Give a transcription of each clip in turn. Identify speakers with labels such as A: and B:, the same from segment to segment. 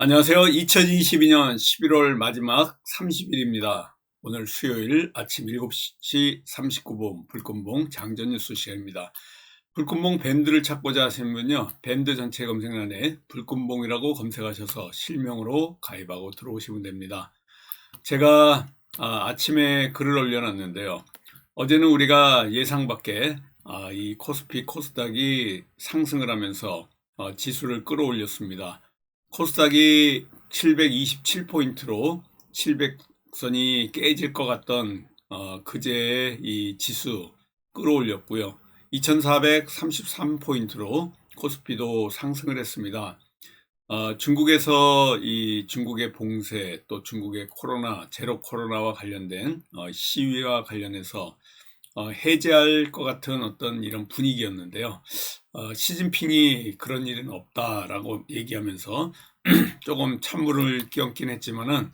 A: 안녕하세요. 2022년 11월 마지막 30일입니다. 오늘 수요일 아침 7시 39분 불금봉 장전뉴스 시간입니다. 불금봉 밴드를 찾고자 하시는 분요, 밴드 전체 검색란에 불금봉이라고 검색하셔서 실명으로 가입하고 들어오시면 됩니다. 제가 아침에 글을 올려놨는데요. 어제는 우리가 예상 밖에 이 코스피 코스닥이 상승을 하면서 지수를 끌어올렸습니다. 코스닥이 727포인트로 700선이 깨질 것 같던 그제의 이 지수 끌어올렸고요. 2433포인트로 코스피도 상승을 했습니다. 중국에서 이 중국의 봉쇄 또 중국의 코로나, 제로 코로나와 관련된 시위와 관련해서 해제할 것 같은 어떤 이런 분위기였는데요. 시진핑이 그런 일은 없다라고 얘기하면서 조금 찬물을 끼얹긴 했지만은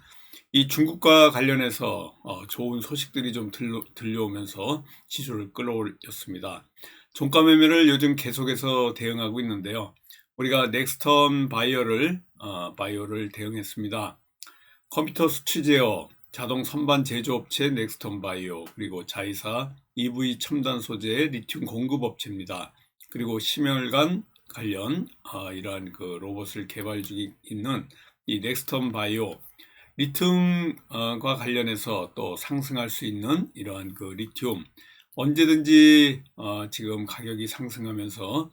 A: 이 중국과 관련해서 좋은 소식들이 좀 들려오면서 지수를 끌어올렸습니다. 종가 매매를 요즘 계속해서 대응하고 있는데요. 우리가 넥스턴 바이오를 대응했습니다. 컴퓨터 수치 제어, 자동 선반 제조업체 넥스턴 바이오, 그리고 자회사 EV 첨단 소재의 리튬 공급업체입니다. 그리고 심혈관 관련 이러한 그 로봇을 개발 중에 있는 이 넥스턴 바이오, 리튬과 관련해서 또 상승할 수 있는 이러한 그 리튬, 언제든지 지금 가격이 상승하면서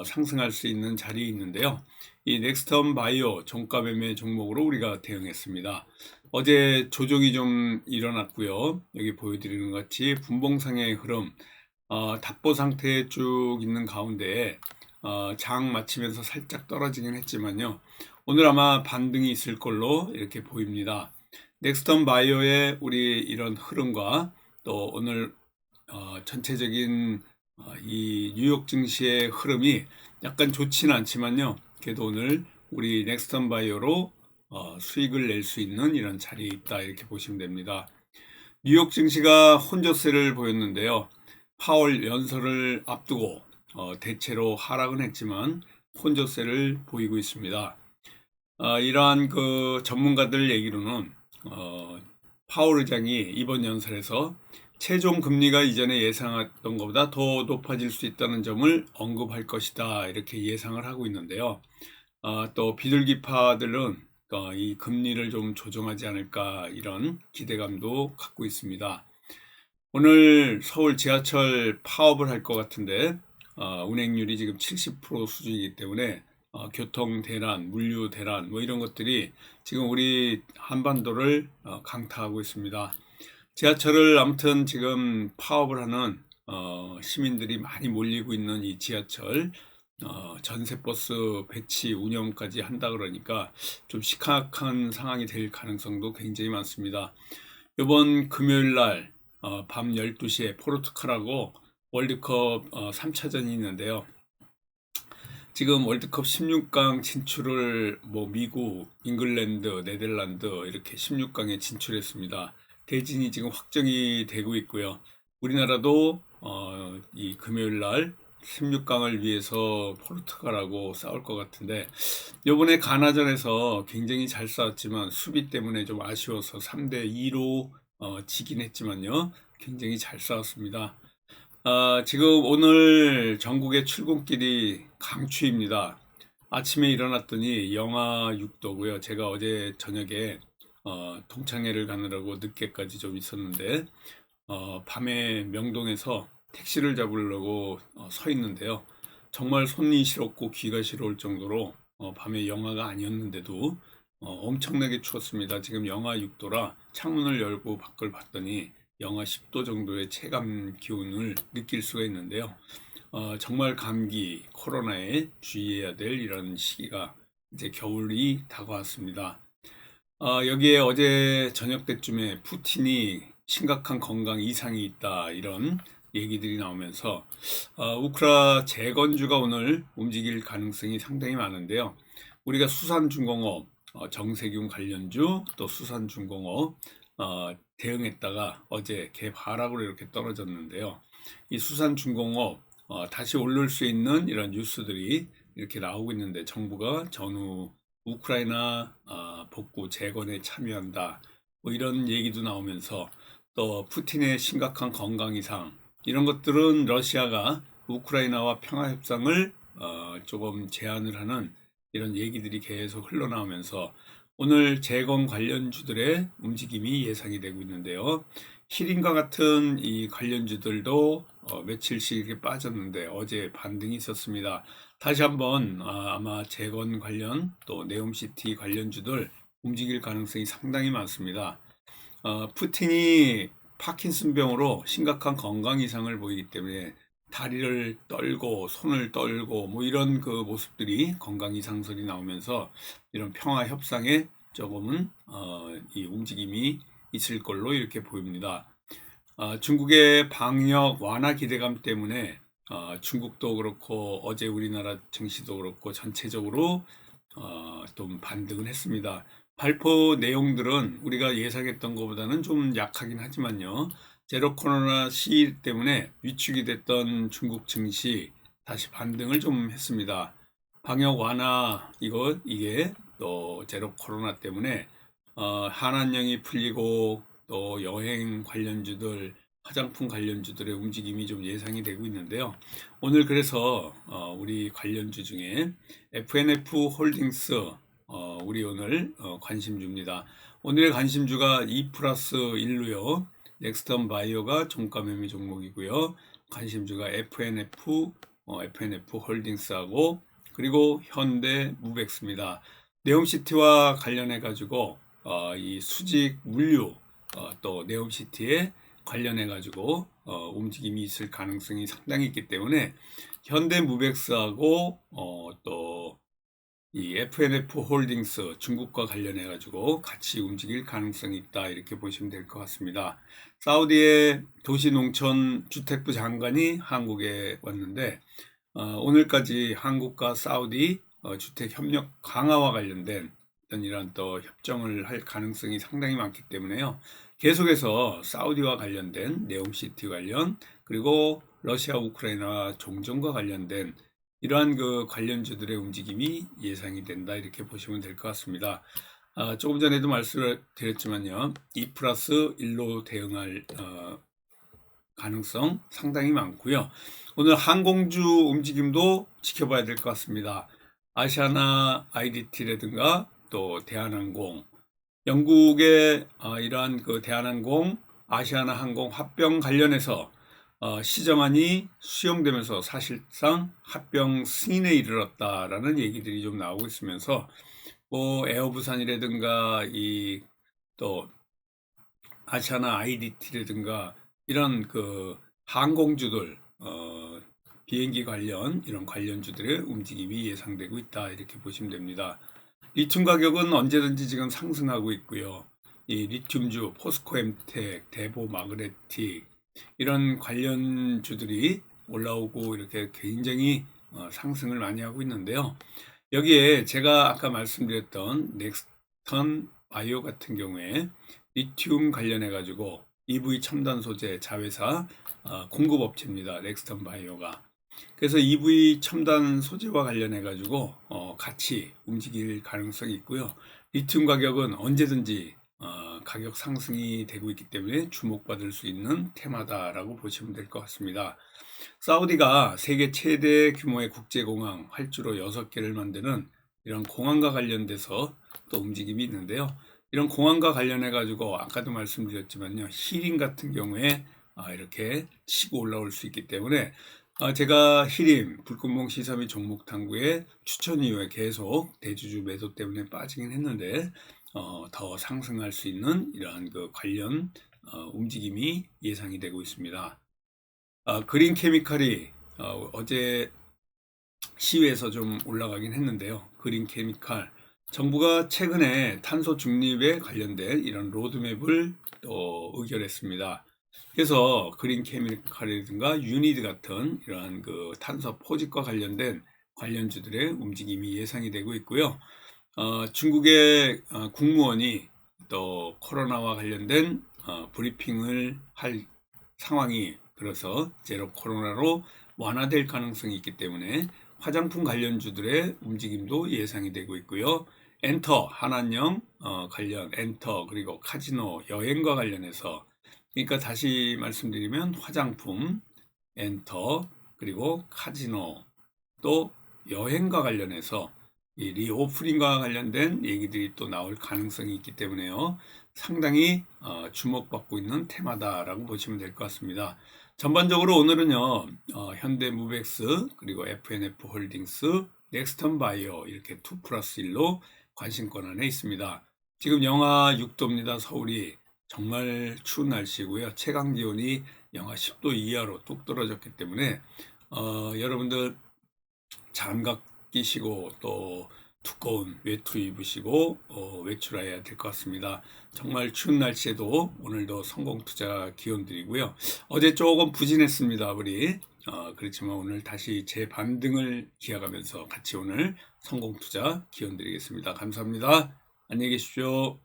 A: 상승할 수 있는 자리에 있는데요. 이 넥스턴 바이오 종가 매매 종목으로 우리가 대응했습니다. 어제 조정이 좀 일어났고요. 여기 보여드리는 것 같이 분봉상의 흐름, 답보 상태에 쭉 있는 가운데 장 마치면서 살짝 떨어지긴 했지만요. 오늘 아마 반등이 있을 걸로 이렇게 보입니다. 넥스턴 바이오의 우리 이런 흐름과 또 오늘 전체적인 이 뉴욕 증시의 흐름이 약간 좋지는 않지만요. 그래도 오늘 우리 넥스턴 바이오로 수익을 낼 수 있는 이런 자리에 있다 이렇게 보시면 됩니다. 뉴욕 증시가 혼조세를 보였는데요. 파월 연설을 앞두고 대체로 하락은 했지만 혼조세를 보이고 있습니다. 이러한 그 전문가들 얘기로는 파월 의장이 이번 연설에서 최종 금리가 이전에 예상했던 것보다 더 높아질 수 있다는 점을 언급할 것이다 이렇게 예상을 하고 있는데요. 또 비둘기파들은 이 금리를 좀 조정하지 않을까 이런 기대감도 갖고 있습니다. 오늘 서울 지하철 파업을 할 것 같은데 운행률이 지금 70% 수준이기 때문에 교통 대란, 물류 대란 뭐 이런 것들이 지금 우리 한반도를 강타하고 있습니다. 지하철을 아무튼 지금 파업을 하는 시민들이 많이 몰리고 있는 이 지하철 전세버스 배치 운영까지 한다 그러니까 좀 심각한 상황이 될 가능성도 굉장히 많습니다. 이번 금요일 날 밤 12시에 포르투갈하고 월드컵 3차전이 있는데요. 지금 월드컵 16강 진출을 뭐 미국, 잉글랜드, 네덜란드 이렇게 16강에 진출했습니다. 대진이 지금 확정이 되고 있고요. 우리나라도 이 금요일 날 16강을 위해서 포르투갈하고 싸울 것 같은데 이번에 가나전에서 굉장히 잘 싸웠지만 수비 때문에 좀 아쉬워서 3대2로 지긴 했지만요. 굉장히 잘 싸웠습니다. 지금 오늘 전국의 출근길이 강추입니다. 아침에 일어났더니 영하 6도고요. 제가 어제 저녁에 동창회를 가느라고 늦게까지 좀 있었는데 밤에 명동에서 택시를 잡으려고 서 있는데요. 정말 손이 시렵고 귀가 시려울 정도로 밤에 영하가 아니었는데도 엄청나게 추웠습니다. 지금 영하 6도라 창문을 열고 밖을 봤더니 영하 10도 정도의 체감 기온을 느낄 수가 있는데요. 정말 감기, 코로나에 주의해야 될 이런 시기가 이제 겨울이 다가왔습니다. 여기에 어제 저녁 때쯤에 푸틴이 심각한 건강 이상이 있다 이런 얘기들이 나오면서 우크라 재건주가 오늘 움직일 가능성이 상당히 많은데요. 우리가 수산중공업, 정세균 관련주 또 수산중공업 대응했다가 어제 개파락으로 이렇게 떨어졌는데요. 이 수산중공업 다시 오를 수 있는 이런 뉴스들이 이렇게 나오고 있는데 정부가 전후 우크라이나 복구 재건에 참여한다. 뭐 이런 얘기도 나오면서 또 푸틴의 심각한 건강 이상 이런 것들은 러시아가 우크라이나와 평화 협상을 조금 제한을 하는 이런 얘기들이 계속 흘러나오면서 오늘 재건 관련주들의 움직임이 예상이 되고 있는데요. 히린과 같은 이 관련주들도 며칠씩 이렇게 빠졌는데 어제 반등이 있었습니다. 다시 한번 아마 재건 관련 또 네옴시티 관련주들 움직일 가능성이 상당히 많습니다. 푸틴이 파킨슨병으로 심각한 건강 이상을 보이기 때문에 다리를 떨고 손을 떨고 뭐 이런 그 모습들이 건강 이상설이 나오면서 이런 평화 협상에 조금은 이 움직임이 있을 걸로 이렇게 보입니다. 중국의 방역 완화 기대감 때문에 중국도 그렇고 어제 우리나라 증시도 그렇고 전체적으로 좀 반등을 했습니다. 발표 내용들은 우리가 예상했던 것보다는 좀 약하긴 하지만요. 제로 코로나 시일 때문에 위축이 됐던 중국 증시 다시 반등을 좀 했습니다. 방역 완화 이게 또 제로 코로나 때문에 한한령이 풀리고 또 여행 관련주들 화장품 관련주들의 움직임이 좀 예상이 되고 있는데요. 오늘 그래서 우리 관련주 중에 FNF 홀딩스 우리 오늘 관심주입니다. 오늘의 관심주가 2+1로요. 넥스턴 바이오가 종가 매매 종목이고요. 관심주가 FNF 홀딩스하고 그리고 현대 무벡스입니다. 네옴시티와 관련해 가지고 이 수직 물류 또 네옴시티에 관련해 가지고 움직임이 있을 가능성이 상당히 있기 때문에 현대무벡스하고 또 이 FNF 홀딩스 중국과 관련해 가지고 같이 움직일 가능성이 있다 이렇게 보시면 될 것 같습니다. 사우디의 도시농촌주택부 장관이 한국에 왔는데 오늘까지 한국과 사우디 주택 협력 강화와 관련된 어떤 이런 또 협정을 할 가능성이 상당히 많기 때문에요. 계속해서 사우디와 관련된 네옴시티 관련 그리고 러시아 우크라이나 종전과 관련된 이러한 그 관련주들의 움직임이 예상이 된다 이렇게 보시면 될 것 같습니다. 조금 전에도 말씀을 드렸지만요. 2+1로 대응할 가능성 상당히 많고요. 오늘 항공주 움직임도 지켜봐야 될 것 같습니다. 아시아나 IDT라든가 또 대한항공, 영국의 이러한 그 대한항공, 아시아나 항공 합병 관련해서 시정안이 수용되면서 사실상 합병 승인에 이르렀다라는 얘기들이 좀 나오고 있으면서 뭐 에어부산이라든가 이 또 아시아나 IDT라든가 이런 그 항공주들 비행기 관련 이런 관련주들의 움직임이 예상되고 있다 이렇게 보시면 됩니다. 리튬 가격은 언제든지 지금 상승하고 있고요. 이 리튬주 포스코엠텍, 대보 마그네틱 이런 관련주들이 올라오고 이렇게 굉장히 상승을 많이 하고 있는데요. 여기에 제가 아까 말씀드렸던 넥스턴 바이오 같은 경우에 리튬 관련해 가지고 EV 첨단 소재 자회사 공급업체입니다. 넥스턴 바이오가. 그래서 EV 첨단 소재와 관련해 가지고 같이 움직일 가능성이 있고요. 리튬 가격은 언제든지 가격 상승이 되고 있기 때문에 주목받을 수 있는 테마다라고 보시면 될 것 같습니다. 사우디가 세계 최대 규모의 국제공항 활주로 6개를 만드는 이런 공항과 관련돼서 또 움직임이 있는데요. 이런 공항과 관련해 가지고 아까도 말씀드렸지만요. 히린 같은 경우에 이렇게 치고 올라올 수 있기 때문에 제가 히림 불꽃봉 시사 및 종목 탐구의 추천 이후에 계속 대주주 매도 때문에 빠지긴 했는데 더 상승할 수 있는 이러한 그 관련 움직임이 예상이 되고 있습니다. 그린 케미칼이 어제 시위에서 좀 올라가긴 했는데요. 그린 케미칼 정부가 최근에 탄소 중립에 관련된 이런 로드맵을 또 의결했습니다. 그래서 그린 케미칼이라든가 유니드 같은 이러한 그 탄소 포집과 관련된 관련주들의 움직임이 예상이 되고 있고요. 중국의 국무원이 또 코로나와 관련된 브리핑을 할 상황이 그래서 제로 코로나로 완화될 가능성이 있기 때문에 화장품 관련주들의 움직임도 예상이 되고 있고요. 엔터 한한령 관련 엔터, 그리고 카지노 여행과 관련해서, 그러니까 다시 말씀드리면 화장품 엔터, 그리고 카지노, 또 여행과 관련해서 이 리오프닝과 관련된 얘기들이 또 나올 가능성이 있기 때문에요. 상당히 주목받고 있는 테마다라고 보시면 될 것 같습니다. 전반적으로 오늘은요, 현대무벡스, 그리고 FNF 홀딩스, 넥스턴 바이오 이렇게 2+1로 관심권 안에 있습니다. 지금 영하 6도입니다. 서울이 정말 추운 날씨고요. 최강 기온이 영하 10도 이하로 뚝 떨어졌기 때문에 여러분들 장갑 끼시고 또 두꺼운 외투 입으시고 외출해야 될 것 같습니다. 정말 추운 날씨에도 오늘도 성공투자 기원드리고요. 어제 조금 부진했습니다, 우리. 그렇지만 오늘 다시 재반등을 기약하면서 같이 오늘 성공투자 기원드리겠습니다. 감사합니다. 안녕히 계십시오.